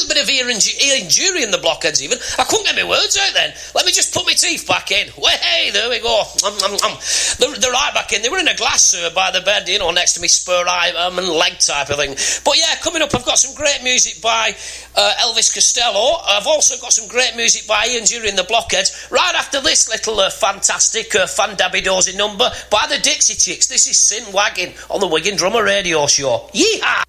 bit of ear injury in the blockheads even. I couldn't get my words out then. Let me just put my teeth back in. Well, hey, there we go. They're right back in. They were in a glass by the bed, you know, next to me spur and leg type of thing. But yeah, coming up, I've got some great music by Elvis Costello. I've also got some great music by Ian Jury and the Blockheads. Right after this little fantastic fan-dabby-dozy number by the Dixie Chicks. This is Sin Wagging on the Wigan Drummer Radio Show. Yeehaw!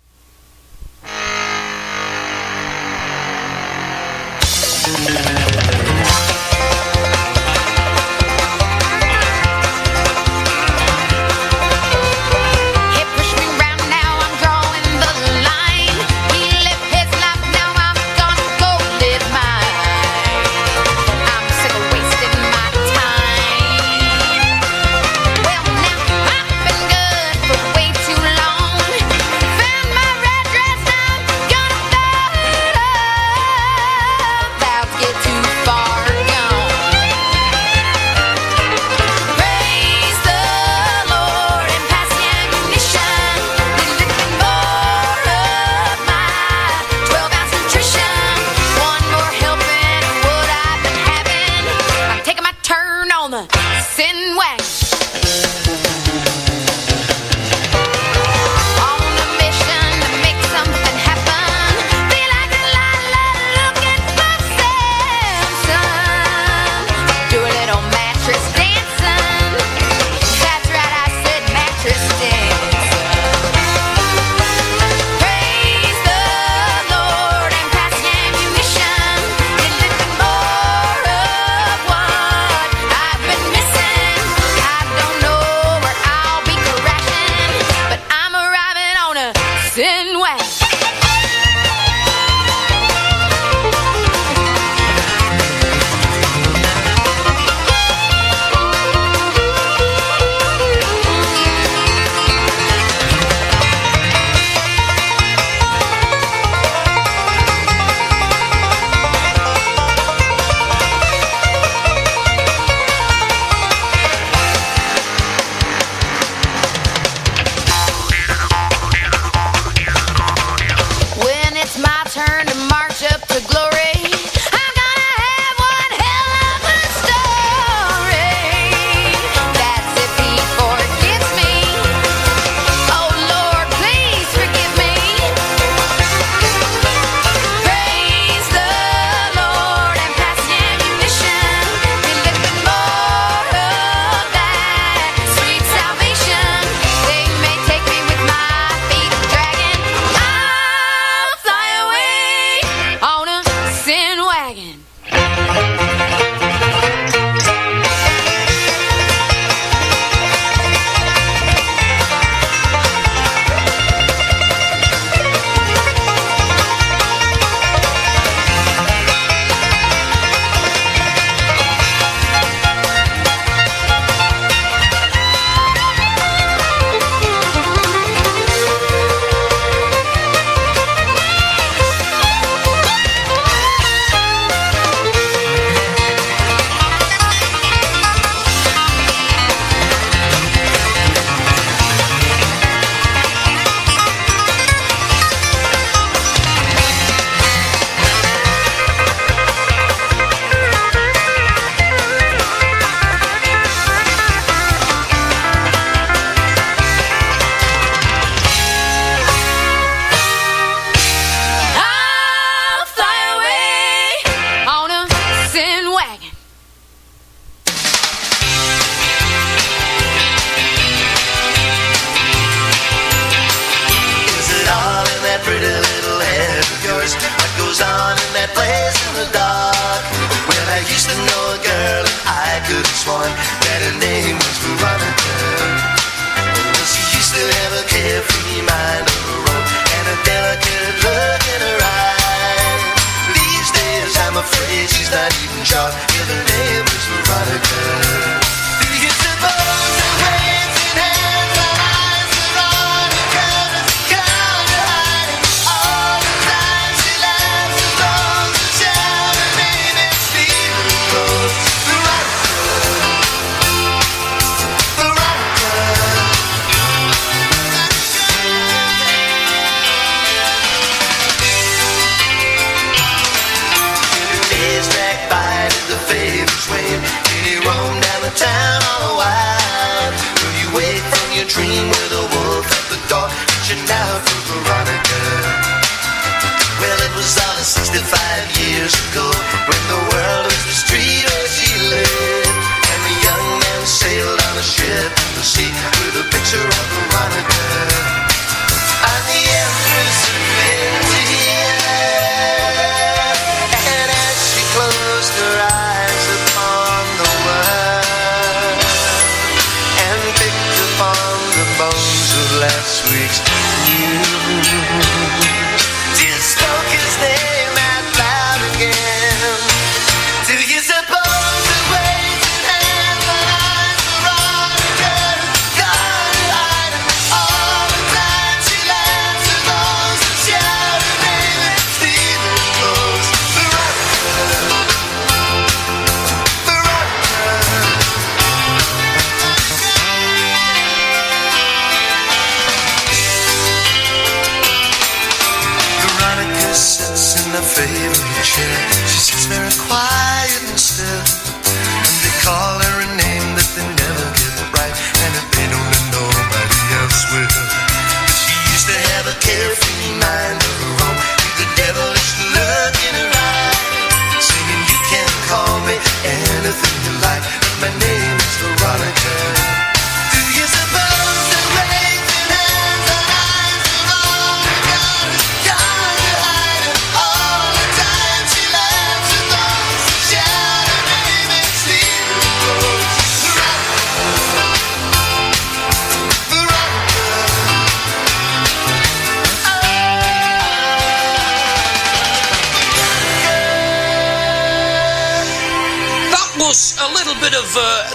Fly away. favorite chair. She sits very quiet and still, and they call her a name that they never get right, and if they don't, then nobody else will. But she used to have a carefree mind of her own, with the devilish look in her eye, singing, you can call me anything you like, but my name is Veronica. Do you suppose that raging hands and eyes have all they got is trying to hide it all the time? She laughs at those who shout her name and sleep with rose. Was a little bit of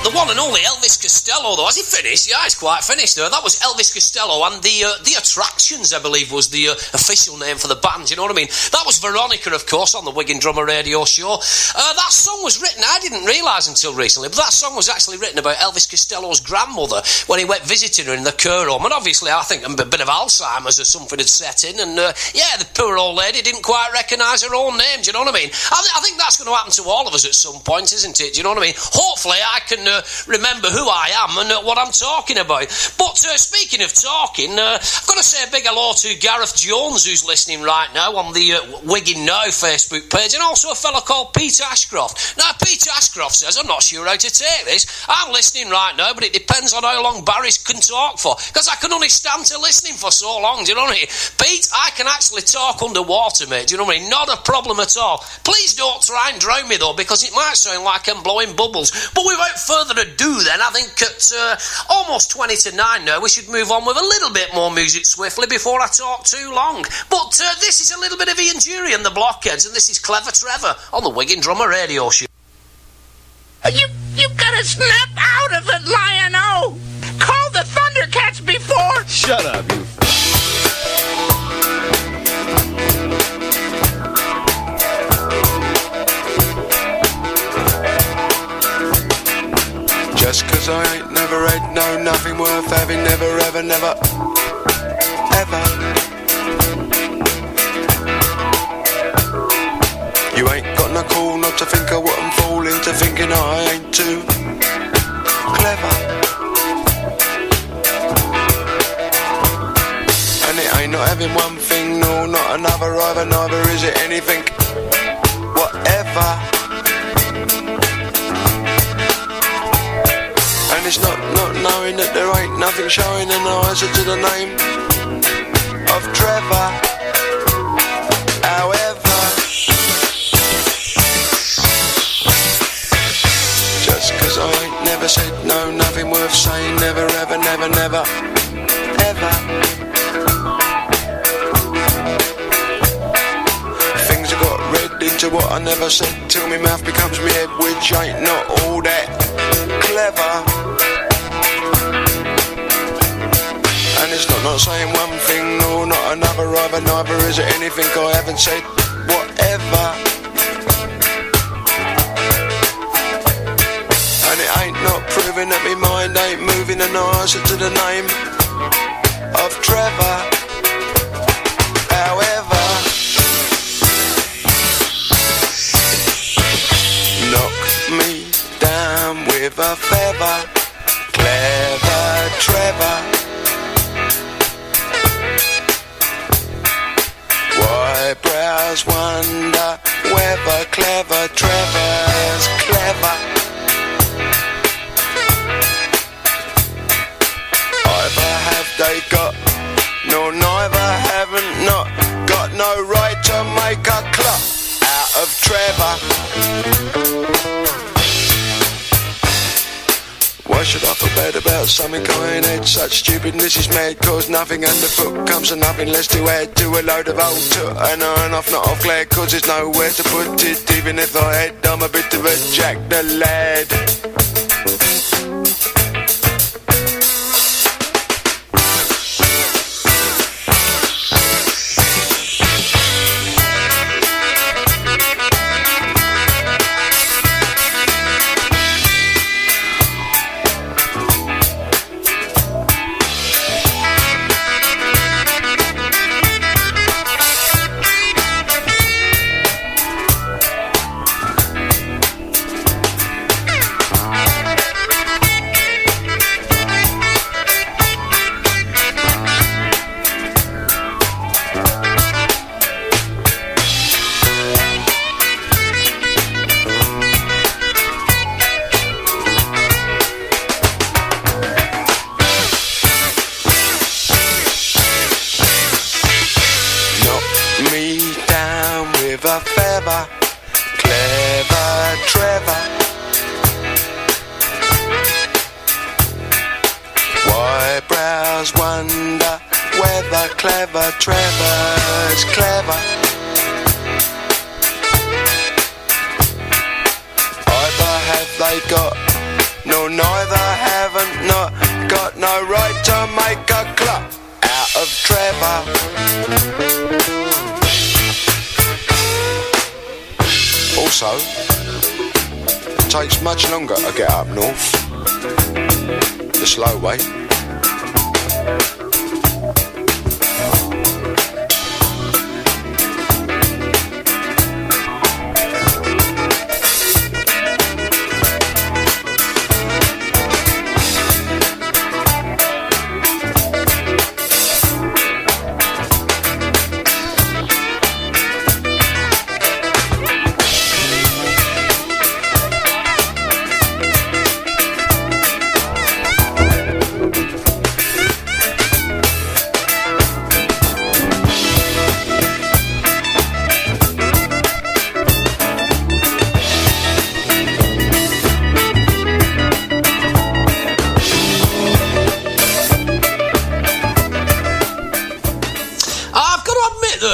the one and only Elvis Costello, though. Has he finished? Yeah, he's quite finished there. That was Elvis Costello, and the Attractions, I believe, was the official name for the band. You know what I mean? That was Veronica, of course, on the Wigan Drummer Radio Show. That song was written, I didn't realise until recently, but that song was actually written about Elvis Costello's grandmother when he went visiting her in the care home. And obviously, I think a bit of Alzheimer's or something had set in, and yeah, the poor old lady didn't quite recognise her own name. Do you know what I mean? I think that's going to happen to all of us at some point, isn't it? Do you know what I mean? Hopefully I can remember who I am and what I'm talking about. But speaking of talking, I've got to say a big hello to Gareth Jones, who's listening right now on the Wigan Now Facebook page, and also a fella called Peter Ashcroft. Now, Peter Ashcroft says, I'm not sure how to take this. I'm listening right now, but it depends on how long Barry can talk for, because I can only stand to listening for so long. Do you know what I mean? Pete, I can actually talk underwater, mate. Do you know what I mean? Not a problem at all. Please don't try and drown me, though, because it might sound like I'm blowing bubbles. But without further ado then, I think at almost 20 to 9 now, we should move on with a little bit more music swiftly before I talk too long. But this is a little bit of Ian Jury and the Blockheads, and this is Clever Trevor on the Wigan Drummer Radio Show. You gotta snap out of it, Lion-O! Call the Thundercats before... Shut up, you... Just 'cause I ain't never had no nothing worth having, never ever, never, ever. You ain't got no call not to think I wouldn't fall into thinking I ain't too clever. And it ain't not having one thing, no, not another either, neither is it anything, whatever. And it's not knowing that there ain't nothing showing an answer to the name of Trevor. However, just 'cause I ain't never said no, nothing worth saying, never ever, never, never, ever. Things have got read into what I never said till my mouth becomes my head, which ain't not all that clever. And it's not saying one thing, no, not another either, neither is it anything I haven't said, whatever. And it ain't not proving that my mind ain't moving an answer to the name of Trevor. However, knock me down with a feather, Clever Trevor. Eyebrows wonder whether Clever Trevor's clever. Either have they got, no, neither haven't not got no right to make a clock out of Trevor. Why should I feel bad about something I ain't had? Such stupidness is mad, cause nothing underfoot comes to nothing less to add to a load of old toot. And on off, not off glad, cause there's nowhere to put it. Even if I had, I'm a bit of a Jack the Lad. with a feather. Clever Trevor. Why brows wonder whether clever Trevor's clever. Either have they got, no neither haven't not got no right to make a clock out of Trevor. Also, it takes much longer to get up north, the slow way.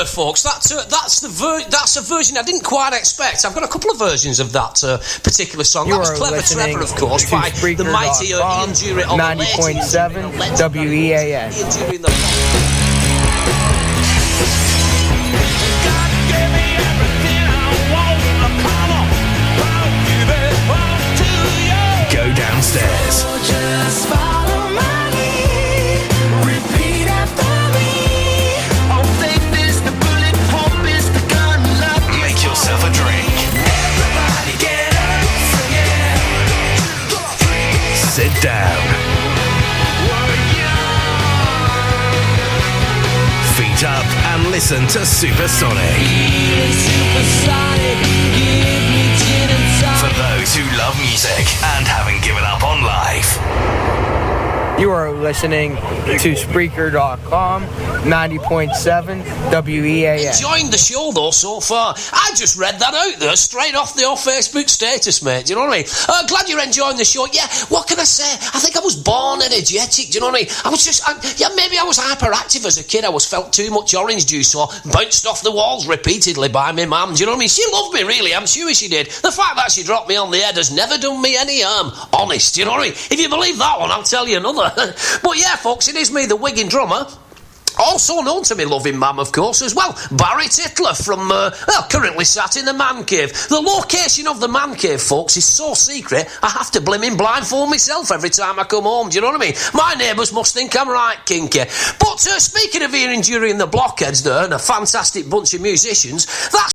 Folks, that's a version I didn't quite expect. I've got a couple of versions of that particular song. That was Clever Trevor, of course, by the mighty Ian Jury on 90.7 WEAS. Ian Jury in the Go downstairs. Just follow my lead. Repeat after me. Oh, faith is the bullet, hope is the gun, love is Make yourself a drink. everybody get up, sing it. Sit down. Feet up and listen to Supersonic. For those who love music and haven't given up on life. You are listening to Spreaker.com, 90.7 WEAS. enjoying the show though so far. I just read that out there straight off the old Facebook status, mate. Do you know what I mean? Glad you're enjoying the show. Yeah, what can I say? I think I was born energetic. Do you know what I mean? I was just, maybe I was hyperactive as a kid. I felt too much orange juice or bounced off the walls repeatedly by my mum. Do you know what I mean? She loved me, really. I'm sure she did. The fact that she dropped me on the head has never done me any harm. Honest, do you know what I mean? If you believe that one, I'll tell you another. But yeah, folks, it is me, the Wigan drummer. Also known to me loving mam, of course, as well. Barry Titler from, currently sat in the man cave. The location of the man cave, folks, is so secret, I have to blimmin' blindfold myself every time I come home, do you know what I mean? My neighbours must think I'm right kinky. But speaking of hearing during the blockheads there, and a fantastic bunch of musicians, that's